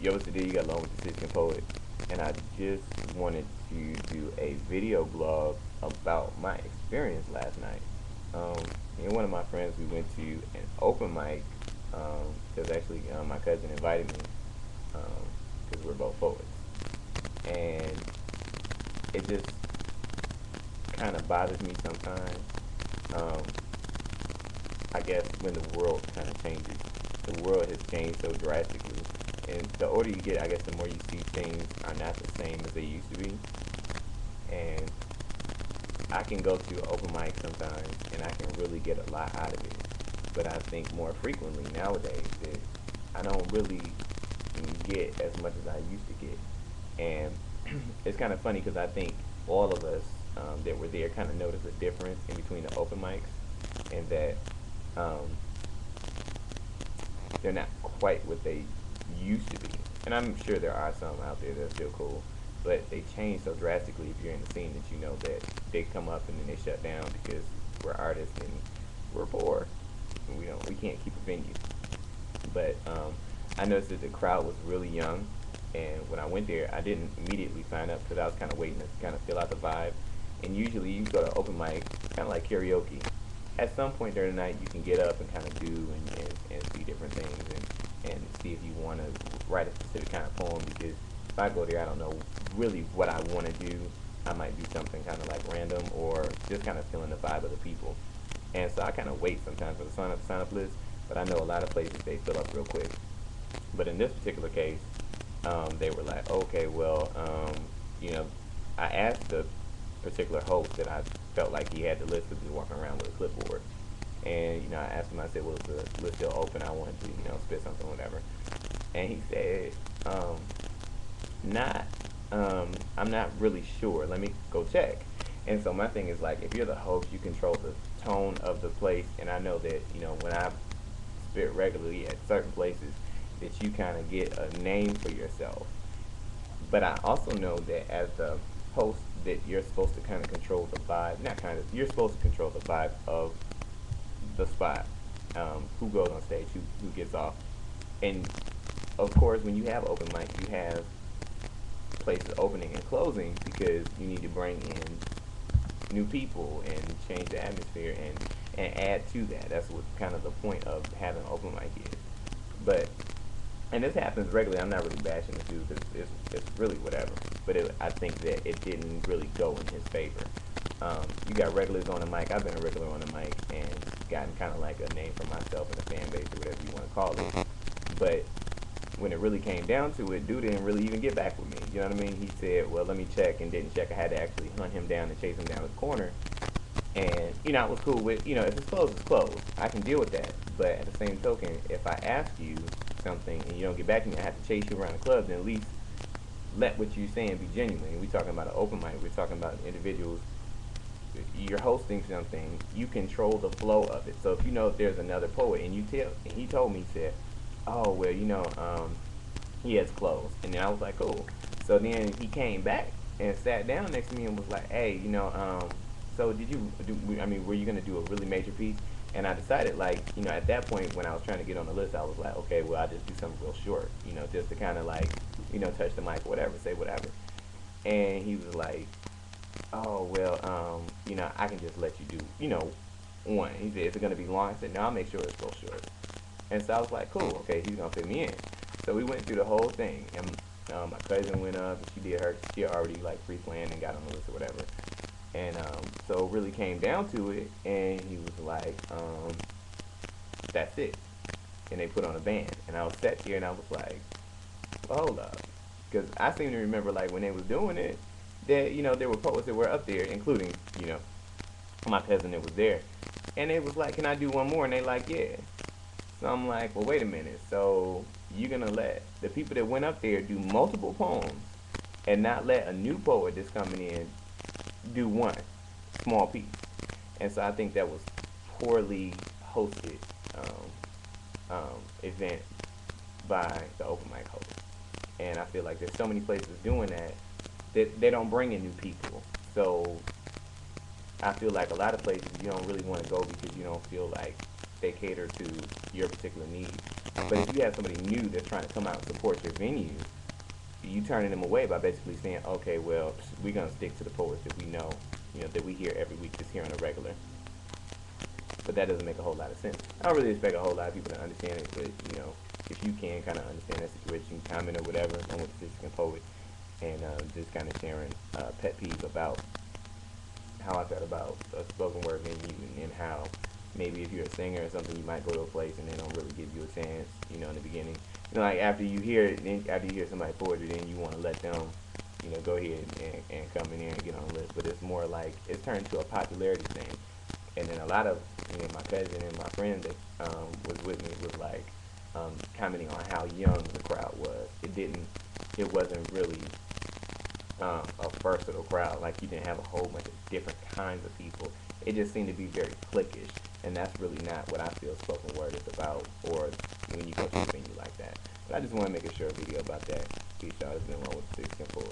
Yo, what's the deal? You got along with the Citizen Poet, and I just wanted to do a video blog about my experience last night. Me and one of my friends, we went to an open mic. Because actually my cousin invited me because we're both poets, and it just kind of bothers me sometimes. Um, I guess when the world kind of changes, the world has changed so drastically, and the older you get, I guess the more you see things are not the same as they used to be. And I can go to an open mic sometimes, and I can really get a lot out of it. But I think more frequently nowadays that I don't really get as much as I used to get. And it's kind of funny because I think all of us that were there kind of noticed a difference in between the open mics, and that um, they're not quite what they used to be. And I'm sure there are some out there that are still cool, but they change so drastically if you're in the scene that you know that they come up and then they shut down because we're artists and we're poor and we can't keep a venue. But I noticed that the crowd was really young, and when I went there, I didn't immediately sign up because I was kind of waiting to kind of feel out the vibe. And usually, you go to open mic, kind of like karaoke. At some point during the night, you can get up and kind of do and see different things and see if you want to write a specific kind of poem. Because if I go there, I don't know really what I want to do. I might do something kind of like random or just kind of feeling the vibe of the people. And so I kind of wait sometimes for the sign up list. But I know a lot of places they fill up real quick. But in this particular case, they were like, okay, well, I asked the particular host that I felt like he had the list because he was walking around with a clipboard. And, I asked him, I said, well, is the list still open? I wanted to, spit something, whatever. And he said, not, I'm not really sure. Let me go check. And so my thing is like, if you're the host, you control the tone of the place. And I know that, when I spit regularly at certain places, that you kind of get a name for yourself. But I also know that as the host, that you're supposed to kind of control the vibe. Not kind of, you're supposed to control the vibe of the spot. Who goes on stage, who gets off. And of course, when you have open mic, you have places opening and closing because you need to bring in new people and change the atmosphere and add to that. That's what kind of the point of having open mic is. But and this happens regularly. I'm not really bashing the dude because it's really whatever. But I think that it didn't really go in his favor. You got regulars on the mic. I've been a regular on the mic and gotten kind of like a name for myself and a fan base or whatever you want to call it. But when it really came down to it, dude didn't really even get back with me. You know what I mean? He said, well, let me check, and didn't check. I had to actually hunt him down and chase him down the corner. And, I was cool with, if it's closed, it's closed. I can deal with that. But at the same token, if I ask you something and you don't get back to me, I have to chase you around the club, then at least let what you're saying be genuine. We're talking about an open mic. We're talking about individuals. You're hosting something. You control the flow of it. So if you know if there's another poet and and he told me, he said, oh, well, he has closed. And then I was like, cool. So then he came back and sat down next to me and was like, hey, so were you going to do a really major piece? And I decided, like, at that point when I was trying to get on the list, I was like, okay, well, I'll just do something real short, just to kind of like, touch the mic or whatever, say whatever. And he was like, oh, well, I can just let you do, one. He said, is it going to be long? I said, no, I'll make sure it's real short. And so I was like, cool, okay, he's going to fit me in. So we went through the whole thing. And my cousin went up, and she had already, like, pre-planned and got on the list or whatever. And so it really came down to it, and he was like, that's it. And they put on a band. And I was sat here, and I was like, well, hold up. Because I seem to remember, like, when they was doing it, that, there were poets that were up there, including, my cousin that was there. And it was like, can I do one more? And they like, yeah. So I'm like, well, wait a minute. So you're going to let the people that went up there do multiple poems and not let a new poet that's coming in do one small piece? And so I think that was poorly hosted event by the open mic host. And I feel like there's so many places doing that they don't bring in new people. So I feel like a lot of places you don't really want to go because you don't feel like they cater to your particular needs. But if you have somebody new that's trying to come out and support your venue, you turning them away by basically saying, okay, well, we're gonna stick to the poets that we know, that we hear every week, just here on a regular. But that doesn't make a whole lot of sense. I don't really expect a whole lot of people to understand it, but if you can kind of understand that situation, comment or whatever on what the Michigan poet, and just kind of sharing pet peeves about how I felt about a spoken word venue, and how maybe if you're a singer or something, you might go to a place and they don't really give you a chance, in the beginning. Like after you hear it, then after you hear somebody's poetry, then you want to let them, go ahead and come in here and get on the list. But it's more like it's turned into a popularity thing. And then a lot of my cousin and my friend that was with me was like commenting on how young the crowd was. It wasn't really a versatile crowd. Like you didn't have a whole bunch of different kinds of people. It just seemed to be very clickish, and that's really not what I feel spoken word is about, or when you go to a venue like that. But I just want to make a short video about that. Peace out. It's been one with 6 and 4.